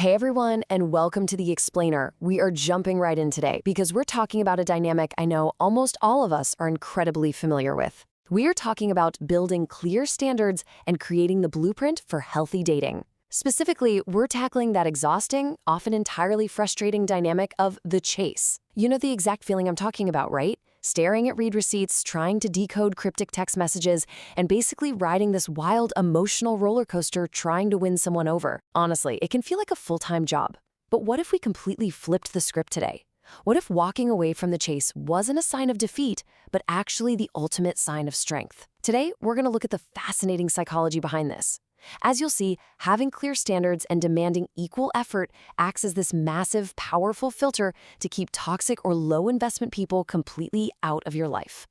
Hey everyone, and welcome to The Explainer. We are jumping right in today because we're talking about a dynamic I know almost all of us are incredibly familiar with. We are talking about building clear standards and creating the blueprint for healthy dating. Specifically, we're tackling that exhausting, often entirely frustrating dynamic of the chase. You know the exact feeling I'm talking about, right? Staring at read receipts, trying to decode cryptic text messages, and basically riding this wild emotional roller coaster trying to win someone over. Honestly, it can feel like a full-time job. But what if we completely flipped the script today? What if walking away from the chase wasn't a sign of defeat, but actually the ultimate sign of strength? Today, we're going to look at the fascinating psychology behind this. As you'll see, having clear standards and demanding equal effort acts as this massive, powerful filter to keep toxic or low-investment people completely out of your life.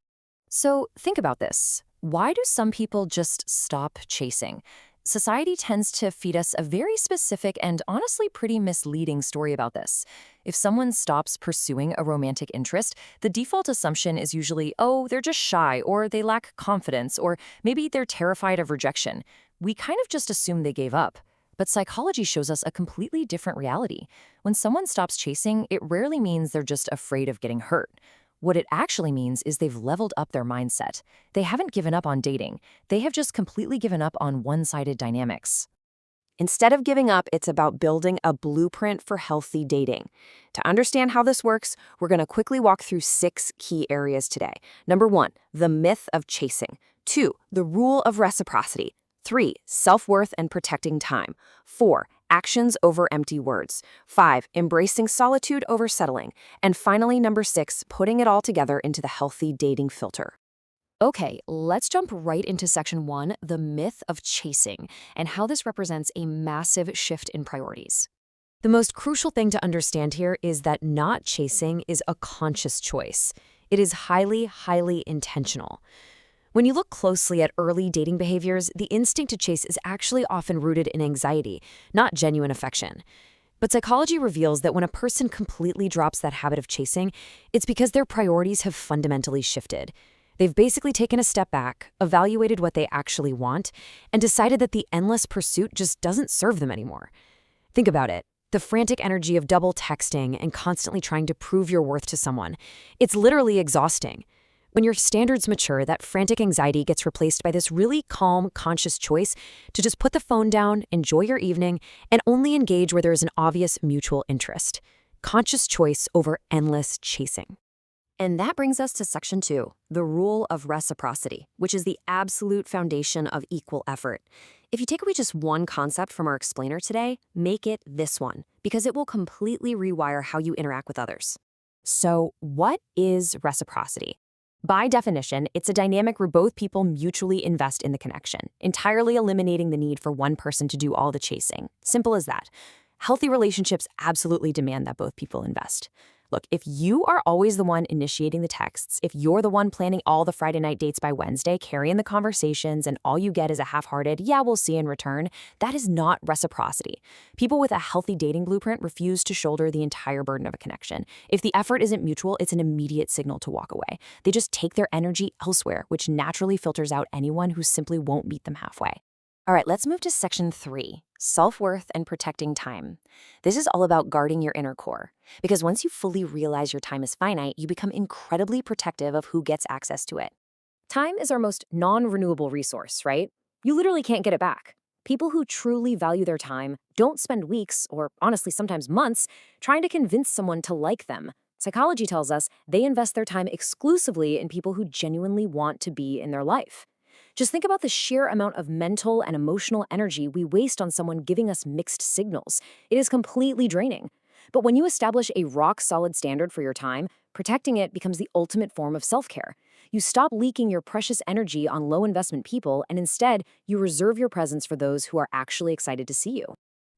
So think about this. Why do some people just stop chasing? Society tends to feed us a very specific and honestly pretty misleading story about this. If someone stops pursuing a romantic interest, the default assumption is usually, oh, they're just shy, or they lack confidence, or maybe they're terrified of rejection. We kind of just assume they gave up. But psychology shows us a completely different reality. When someone stops chasing, it rarely means they're just afraid of getting hurt. What it actually means is they've leveled up their mindset. They haven't given up on dating. They have just completely given up on one-sided dynamics. Instead of giving up, it's about building a blueprint for healthy dating. To understand how this works, we're going to quickly walk through 6 key areas today. Number 1, the myth of chasing. 2, the rule of reciprocity. 3, self-worth and protecting time. 4, actions over empty words. 5, embracing solitude over settling. And finally, number 6, putting it all together into the healthy dating filter. Okay, let's jump right into section 1, the myth of chasing, and how this represents a massive shift in priorities. The most crucial thing to understand here is that not chasing is a conscious choice. It is highly, highly intentional. When you look closely at early dating behaviors, the instinct to chase is actually often rooted in anxiety, not genuine affection. But psychology reveals that when a person completely drops that habit of chasing, it's because their priorities have fundamentally shifted. They've basically taken a step back, evaluated what they actually want, and decided that the endless pursuit just doesn't serve them anymore. Think about it. The frantic energy of double texting and constantly trying to prove your worth to someone. It's literally exhausting. When your standards mature, that frantic anxiety gets replaced by this really calm, conscious choice to just put the phone down, enjoy your evening, and only engage where there is an obvious mutual interest. Conscious choice over endless chasing. And that brings us to section 2, the rule of reciprocity, which is the absolute foundation of equal effort. If you take away just one concept from our explainer today, make it this one, because it will completely rewire how you interact with others. So, what is reciprocity? By definition, it's a dynamic where both people mutually invest in the connection, entirely eliminating the need for one person to do all the chasing. Simple as that. Healthy relationships absolutely demand that both people invest. Look, if you are always the one initiating the texts, if you're the one planning all the Friday night dates by Wednesday, carrying the conversations, and all you get is a half-hearted, yeah, we'll see in return, that is not reciprocity. People with a healthy dating blueprint refuse to shoulder the entire burden of a connection. If the effort isn't mutual, it's an immediate signal to walk away. They just take their energy elsewhere, which naturally filters out anyone who simply won't meet them halfway. All right, let's move to section 3, self-worth and protecting time. This is all about guarding your inner core, because once you fully realize your time is finite, you become incredibly protective of who gets access to it. Time is our most non-renewable resource, right? You literally can't get it back. People who truly value their time don't spend weeks, or honestly sometimes months, trying to convince someone to like them. Psychology tells us they invest their time exclusively in people who genuinely want to be in their life. Just think about the sheer amount of mental and emotional energy we waste on someone giving us mixed signals. It is completely draining. But when you establish a rock-solid standard for your time, protecting it becomes the ultimate form of self-care. You stop leaking your precious energy on low-investment people, and instead, you reserve your presence for those who are actually excited to see you.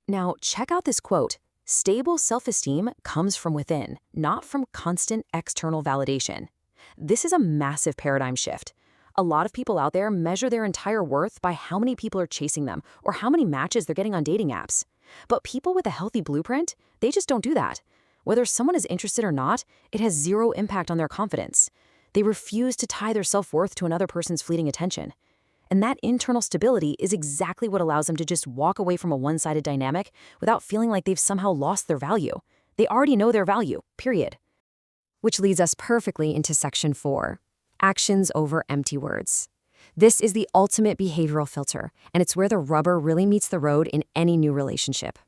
Now, check out this quote. Stable self-esteem comes from within, not from constant external validation. This is a massive paradigm shift. A lot of people out there measure their entire worth by how many people are chasing them or how many matches they're getting on dating apps. But people with a healthy blueprint, they just don't do that. Whether someone is interested or not, it has zero impact on their confidence. They refuse to tie their self-worth to another person's fleeting attention. And that internal stability is exactly what allows them to just walk away from a one-sided dynamic without feeling like they've somehow lost their value. They already know their value, period. Which leads us perfectly into section 4, actions over empty words. This is the ultimate behavioral filter, and it's where the rubber really meets the road in any new relationship.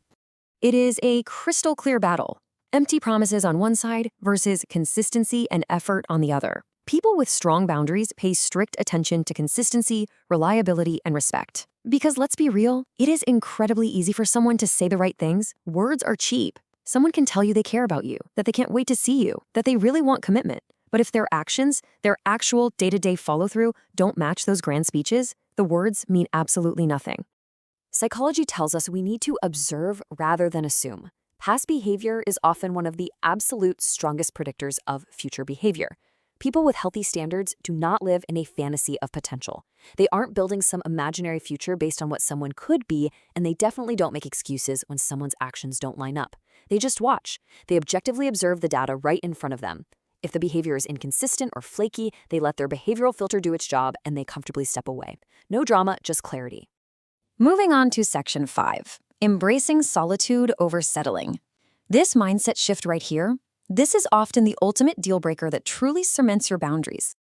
It is a crystal clear battle. Empty promises on one side versus consistency and effort on the other. People with strong boundaries pay strict attention to consistency, reliability, and respect. Because let's be real, it is incredibly easy for someone to say the right things. Words are cheap. Someone can tell you they care about you, that they can't wait to see you, that they really want commitment. But if their actions, their actual day-to-day follow-through, don't match those grand speeches, the words mean absolutely nothing. Psychology tells us we need to observe rather than assume. Past behavior is often one of the absolute strongest predictors of future behavior. People with healthy standards do not live in a fantasy of potential. They aren't building some imaginary future based on what someone could be, and they definitely don't make excuses when someone's actions don't line up. They just watch. They objectively observe the data right in front of them. If the behavior is inconsistent or flaky, they let their behavioral filter do its job and they comfortably step away. No drama, just clarity. Moving on to section 5, embracing solitude over settling. This mindset shift right here, this is often the ultimate deal breaker that truly cements your boundaries.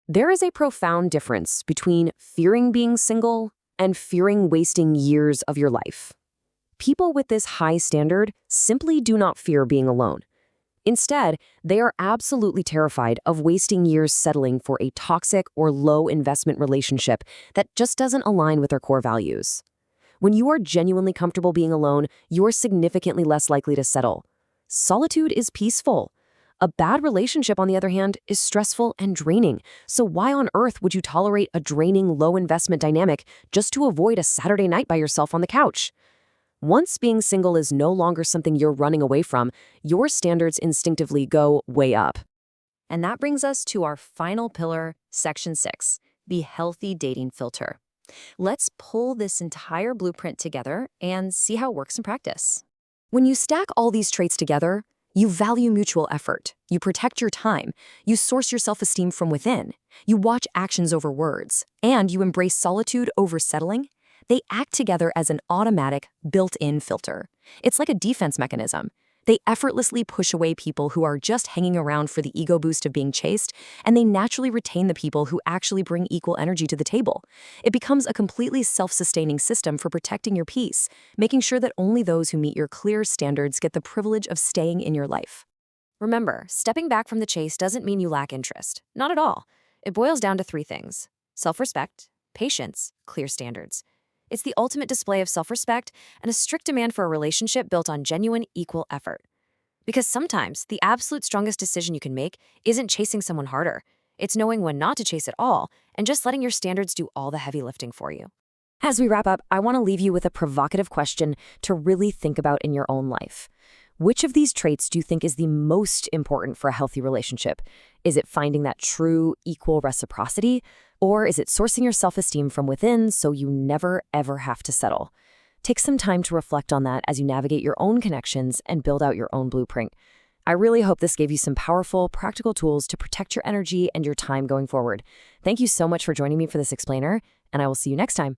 There is a profound difference between fearing being single and fearing wasting years of your life. People with this high standard simply do not fear being alone. Instead, they are absolutely terrified of wasting years settling for a toxic or low investment relationship that just doesn't align with their core values. When you are genuinely comfortable being alone, you're significantly less likely to settle. Solitude is peaceful. A bad relationship, on the other hand, is stressful and draining. So why on earth would you tolerate a draining, low-investment dynamic just to avoid a Saturday night by yourself on the couch? Once being single is no longer something you're running away from, your standards instinctively go way up. And that brings us to our final pillar, section 6, the healthy dating filter. Let's pull this entire blueprint together and see how it works in practice. When you stack all these traits together, you value mutual effort, you protect your time, you source your self-esteem from within, you watch actions over words, and you embrace solitude over settling. They act together as an automatic, built-in filter. It's like a defense mechanism. They effortlessly push away people who are just hanging around for the ego boost of being chased, and they naturally retain the people who actually bring equal energy to the table. It becomes a completely self-sustaining system for protecting your peace, making sure that only those who meet your clear standards get the privilege of staying in your life. Remember, stepping back from the chase doesn't mean you lack interest. Not at all. It boils down to 3 things: self-respect, patience, clear standards. It's the ultimate display of self-respect and a strict demand for a relationship built on genuine, equal effort. Because sometimes the absolute strongest decision you can make isn't chasing someone harder. It's knowing when not to chase at all and just letting your standards do all the heavy lifting for you. As we wrap up, I want to leave you with a provocative question to really think about in your own life. Which of these traits do you think is the most important for a healthy relationship? Is it finding that true, equal reciprocity? Or is it sourcing your self-esteem from within so you never, ever have to settle? Take some time to reflect on that as you navigate your own connections and build out your own blueprint. I really hope this gave you some powerful, practical tools to protect your energy and your time going forward. Thank you so much for joining me for this explainer, and I will see you next time.